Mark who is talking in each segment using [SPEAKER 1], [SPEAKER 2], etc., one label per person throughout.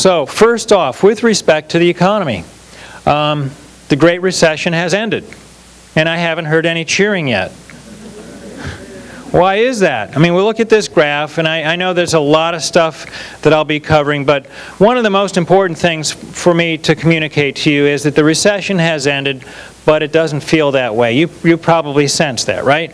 [SPEAKER 1] So first off, with respect to the economy, the Great Recession has ended, and I haven't heard any cheering yet. Why is that? I mean, we'll look at this graph, and I know there's a lot of stuff that I'll be covering, but one of the most important things for me to communicate to you is that the recession has ended, but it doesn't feel that way. You probably sense that, right?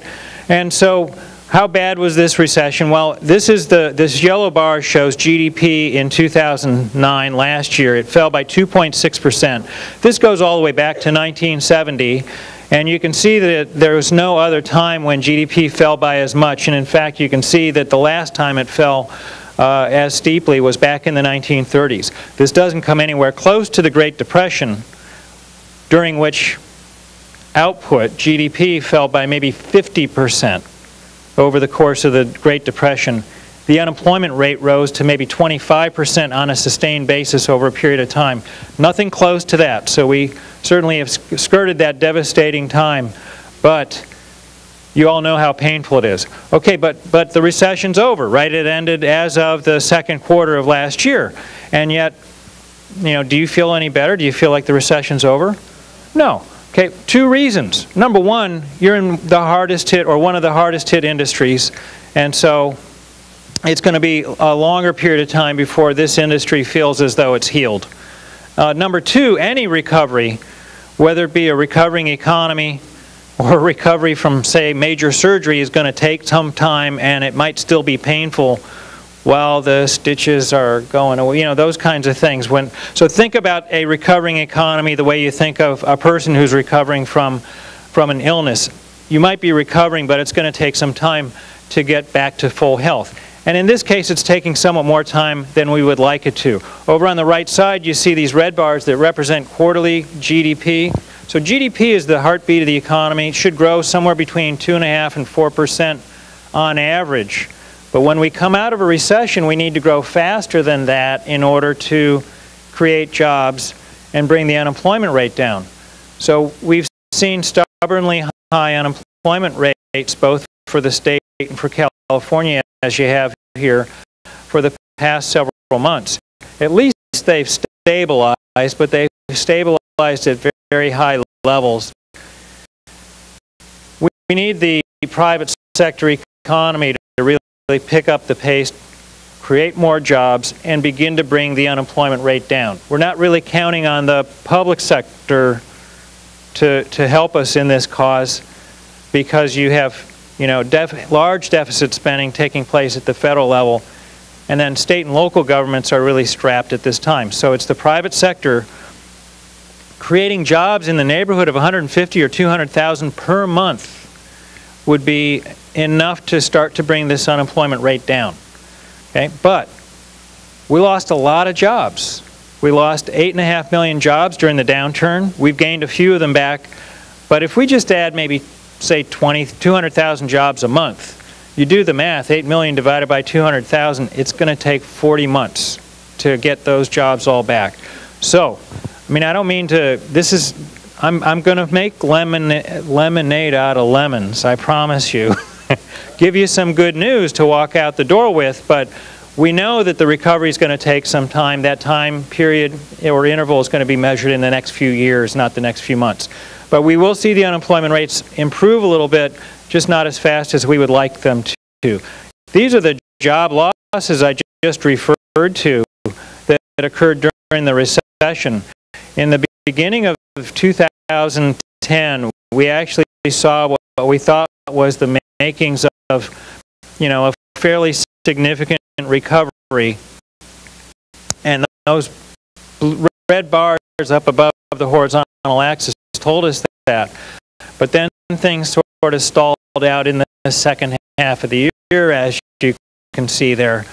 [SPEAKER 1] And so, how bad was this recession? Well, this yellow bar shows GDP in 2009, last year. It fell by 2.6%. This goes all the way back to 1970. And you can see that there was no other time when GDP fell by as much. And in fact, you can see that the last time it fell as steeply was back in the 1930s. This doesn't come anywhere close to the Great Depression, during which output, GDP, fell by maybe 50% over the course of the Great Depression. The unemployment rate rose to maybe 25% on a sustained basis over a period of time. Nothing close to that. So we certainly have skirted that devastating time, but you all know how painful it is. Okay, but the recession's over, right? It ended as of the second quarter of last year. And yet, you know, do you feel any better? Do you feel like the recession's over? No. Okay, two reasons. Number one, you're in the hardest hit, or one of the hardest hit industries, and so it's going to be a longer period of time before this industry feels as though it's healed. Number two, any recovery, whether it be a recovering economy or a recovery from, say, major surgery, is going to take some time, and it might still be painful while the stitches are going away, you know, those kinds of things. So think about a recovering economy the way you think of a person who's recovering from an illness. You might be recovering, but it's going to take some time to get back to full health. And in this case, it's taking somewhat more time than we would like it to. Over on the right side, you see these red bars that represent quarterly GDP. So GDP is the heartbeat of the economy. It should grow somewhere between 2.5% and 4% on average. But when we come out of a recession, we need to grow faster than that in order to create jobs and bring the unemployment rate down. So we've seen stubbornly high unemployment rates, both for the state and for California, as you have here, for the past several months. At least they've stabilized, but they've stabilized at very high levels. We need the private sector economy to really pick up the pace, create more jobs, and begin to bring the unemployment rate down. We're not really counting on the public sector to help us in this cause, because you have, you know, large deficit spending taking place at the federal level, and then state and local governments are really strapped at this time. So it's the private sector creating jobs in the neighborhood of 150 or 200,000 per month would be enough to start to bring this unemployment rate down. Okay, but we lost a lot of jobs. We lost 8.5 million jobs during the downturn. We've gained a few of them back, but if we just add maybe, say, 200,000 jobs a month, you do the math, 8 million divided by 200,000, it's going to take 40 months to get those jobs all back. So, I mean, I don't mean to, I'm going to make lemonade out of lemons, I promise you. Give you some good news to walk out the door with, but we know that the recovery is going to take some time. That time period or interval is going to be measured in the next few years, not the next few months. But we will see the unemployment rates improve a little bit, just not as fast as we would like them to. These are the job losses I just referred to that occurred during the recession. In the beginning of 2010, we actually saw what we thought was the makings of, you know, a fairly significant recovery. And those red bars up above the horizontal axis told us that. But then things sort of stalled out in the second half of the year, as you can see there.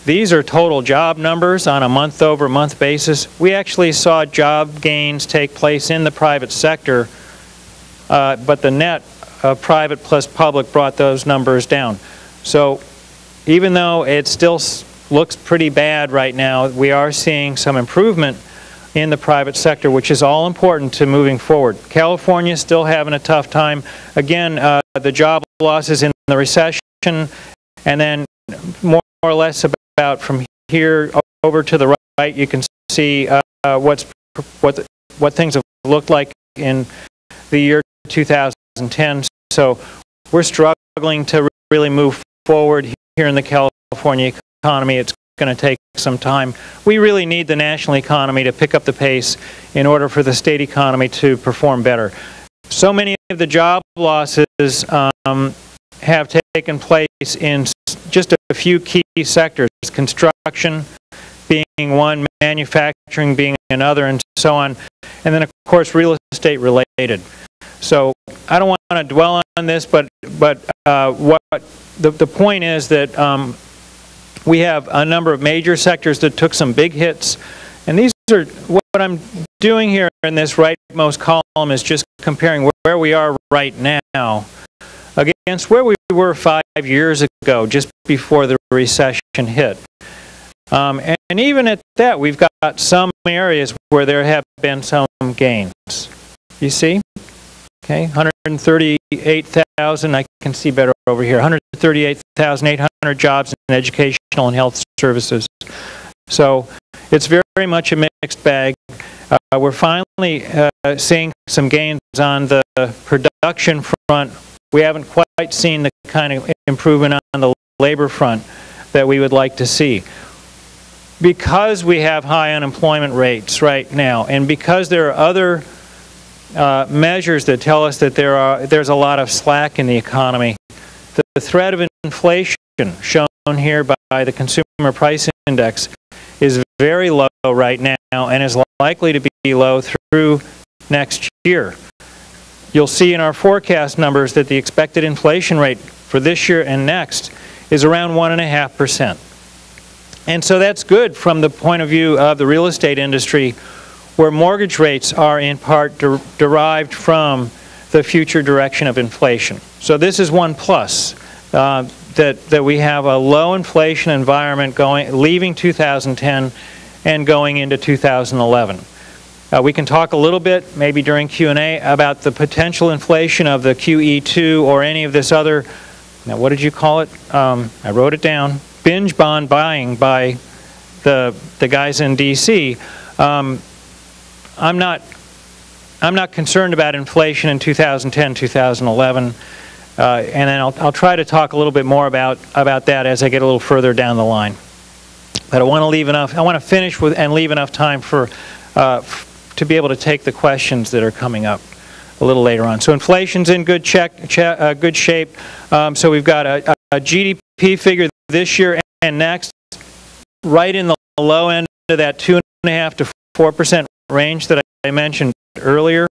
[SPEAKER 1] These are total job numbers on a month-over-month basis. We actually saw job gains take place in the private sector, but the net of private plus public brought those numbers down. So even though it still looks pretty bad right now, we are seeing some improvement in the private sector, which is all important to moving forward. California is still having a tough time. Again, the job losses in the recession, and then more or less about from here over to the right, you can see what things have looked like in the year 2010. So we're struggling to really move forward here in the California economy. It's going to take some time. We really need the national economy to pick up the pace in order for the state economy to perform better. So many of the job losses have taken place in just a few key sectors, construction being one, manufacturing being another, and so on, and then of course real estate related. So I don't want to dwell on this, but what the point is that we have a number of major sectors that took some big hits, and these are what I'm doing here in this rightmost column is just comparing where we are right now against where we were 5 years ago, just before the recession hit. And even at that, we've got some areas where there have been some gains. You see? Okay, 138,000, I can see better over here, 138,800 jobs in educational and health services. So it's very much a mixed bag. We're finally seeing some gains on the production front. We haven't quite seen the kind of improvement on the labor front that we would like to see. Because we have high unemployment rates right now, and because there are other measures that tell us that there's a lot of slack in the economy, the threat of inflation, shown here by the Consumer Price Index, is very low right now and is likely to be low through next year. You'll see in our forecast numbers that the expected inflation rate for this year and next is around 1.5%. And so that's good from the point of view of the real estate industry, where mortgage rates are in part derived from the future direction of inflation. So this is one plus, that we have a low inflation environment leaving 2010 and going into 2011. We can talk a little bit, maybe during Q&A, about the potential inflation of the QE2 or any of this other, now what did you call it? I wrote it down. Binge bond buying by the guys in D.C. I'm not concerned about inflation in 2010, 2011, and then I'll try to talk a little bit more about that as I get a little further down the line. But I want to finish with and leave enough time for to be able to take the questions that are coming up a little later on. So inflation's in good shape. So we've got a GDP figure this year and next, right in the low end of that 2.5% to 4% range that I mentioned earlier.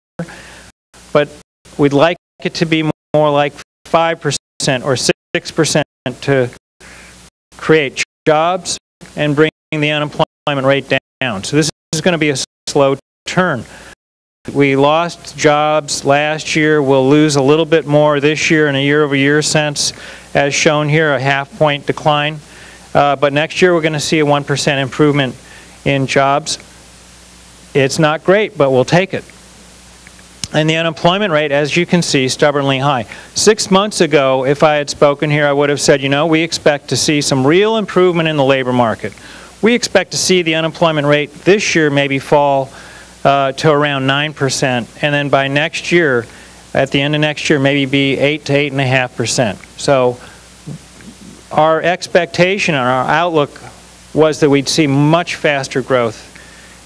[SPEAKER 1] But we'd like it to be more like 5% or 6% to create jobs and bring the unemployment rate down. So this is going to be a slow turn. We lost jobs last year. We'll lose a little bit more this year in a year-over-year sense, as shown here, a half-point decline. But next year we're going to see a 1% improvement in jobs. It's not great, but we'll take it. And the unemployment rate, as you can see, stubbornly high. 6 months ago, if I had spoken here, I would have said, you know, we expect to see some real improvement in the labor market. We expect to see the unemployment rate this year maybe fall to around 9%, and then by next year, at the end of next year, maybe be 8 to 8.5%. So our expectation and our outlook was that we'd see much faster growth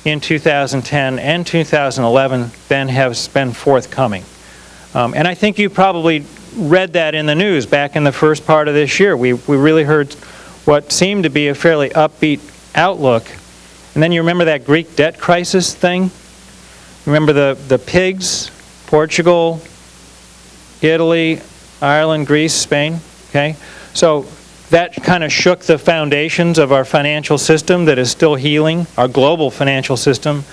[SPEAKER 1] in 2010 and 2011 than has been forthcoming. And I think you probably read that in the news back in the first part of this year. We really heard what seemed to be a fairly upbeat outlook. And then you remember that Greek debt crisis thing? Remember the pigs, Portugal, Italy, Ireland, Greece, Spain, okay? So that kind of shook the foundations of our financial system that is still healing, our global financial system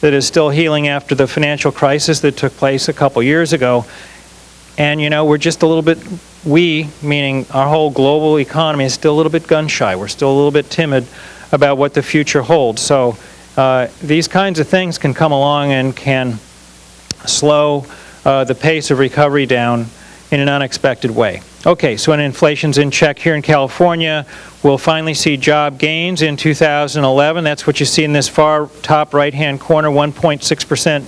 [SPEAKER 1] that is still healing after the financial crisis that took place a couple years ago. And you know, we're just a little bit, meaning our whole global economy, is still a little bit gun shy. We're still a little bit timid about what the future holds. So these kinds of things can come along and can slow the pace of recovery down in an unexpected way. Okay, so when inflation's in check here in California, we'll finally see job gains in 2011. That's what you see in this far top right-hand corner, 1.6%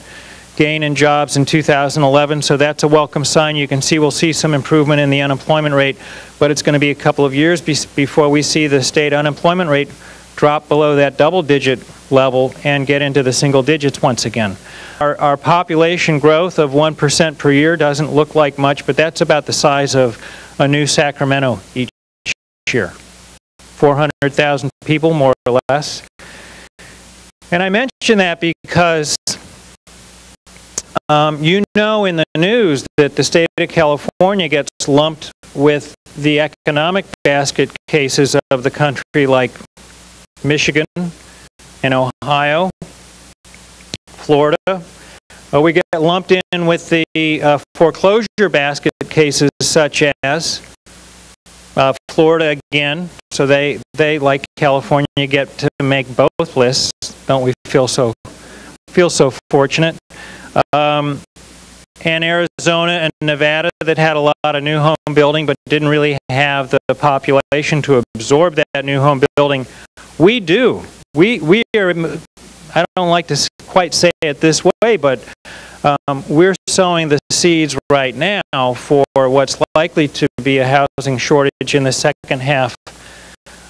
[SPEAKER 1] gain in jobs in 2011. So that's a welcome sign. You can see we'll see some improvement in the unemployment rate, but it's going to be a couple of years before we see the state unemployment rate drop below that double-digit level and get into the single digits once again. Our population growth of 1% per year doesn't look like much, but that's about the size of a new Sacramento each year. 400,000 people, more or less. And I mention that because you know in the news that the state of California gets lumped with the economic basket cases of the country like Michigan and Ohio, Florida. We get lumped in with the foreclosure basket cases such as Florida again. So they, like California, get to make both lists. Don't we feel so fortunate? And Arizona and Nevada that had a lot of new home building but didn't really have the population to absorb that new home building. We do. We are, I don't like to quite say it this way, but we're sowing the seeds right now for what's likely to be a housing shortage in the second half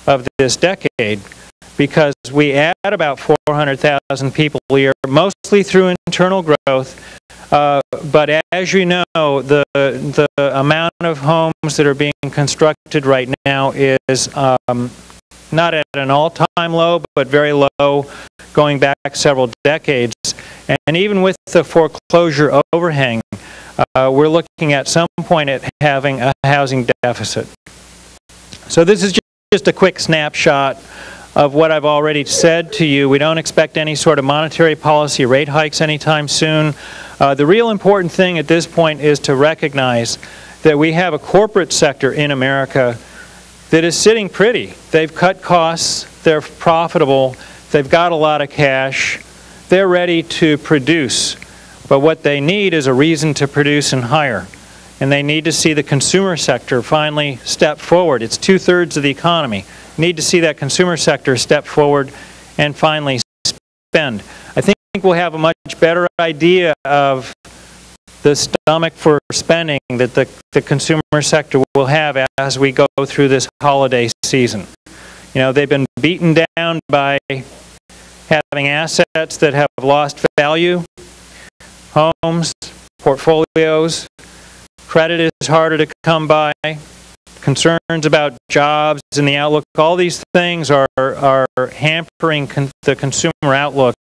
[SPEAKER 1] of this decade, because we add about 400,000 people a year, mostly through internal growth. But as you know, the amount of homes that are being constructed right now is not at an all-time low, but very low, going back several decades. And even with the foreclosure overhang, we're looking at some point at having a housing deficit. So this is just a quick snapshot of what I've already said to you. We don't expect any sort of monetary policy rate hikes anytime soon. The real important thing at this point is to recognize that we have a corporate sector in America that is sitting pretty. They've cut costs, they're profitable, they've got a lot of cash, they're ready to produce. But what they need is a reason to produce and hire. And they need to see the consumer sector finally step forward. It's 2/3 of the economy. Need to see that consumer sector step forward and finally spend. I think we'll have a much better idea of the stomach for spending that the consumer sector will have as we go through this holiday season. You know, they've been beaten down by having assets that have lost value, homes, portfolios. Credit is harder to come by. Concerns about jobs and the outlook, all these things are hampering the consumer outlook.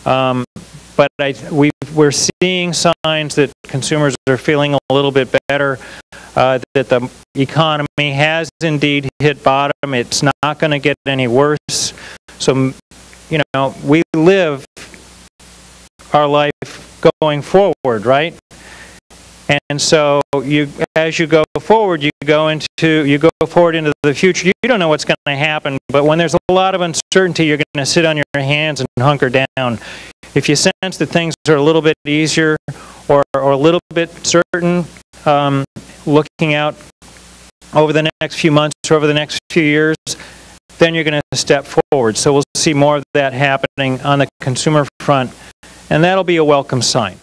[SPEAKER 1] But we're seeing signs that consumers are feeling a little bit better, that the economy has indeed hit bottom. It's not going to get any worse. So, you know, we live our life going forward, right? And so as you go forward, you go forward into the future. You don't know what's going to happen, but when there's a lot of uncertainty, you're going to sit on your hands and hunker down. If you sense that things are a little bit easier or a little bit certain, looking out over the next few months or over the next few years, then you're going to step forward. So we'll see more of that happening on the consumer front, and that'll be a welcome sign.